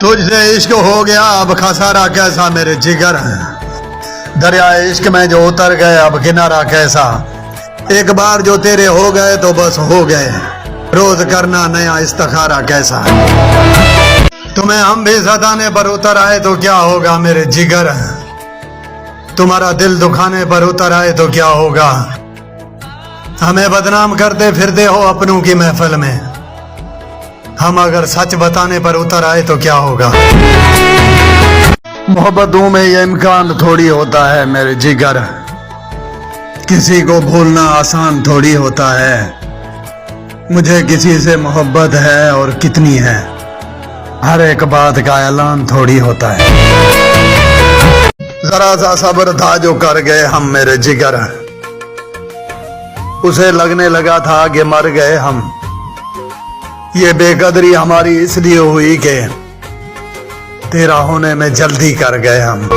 तुझसे इश्क हो गया अब खसारा कैसा मेरे जिगर दरिया इश्क में जो उतर गए अब किनारा कैसा। एक बार जो तेरे हो गए तो बस हो गए, रोज करना नया इस्तिखारा कैसा। तुम्हें हम भी सताने पर उतर आए तो क्या होगा मेरे जिगर, तुम्हारा दिल दुखाने पर उतर आए तो क्या होगा। हमें बदनाम करते फिरते हो अपनों की महफिल में, हम अगर सच बताने पर उतर आए तो क्या होगा। मोहब्बतों में ये इम्कान थोड़ी होता है मेरे जिगर, किसी को भूलना आसान थोड़ी होता है। मुझे किसी से मोहब्बत है और कितनी है, हर एक बात का ऐलान थोड़ी होता है। जरा सा सब्र था जो कर गए हम मेरे जिगर, उसे लगने लगा था कि मर गए हम। ये बेकदरी हमारी इसलिए हुई कि तेरा होने में जल्दी कर गए हम।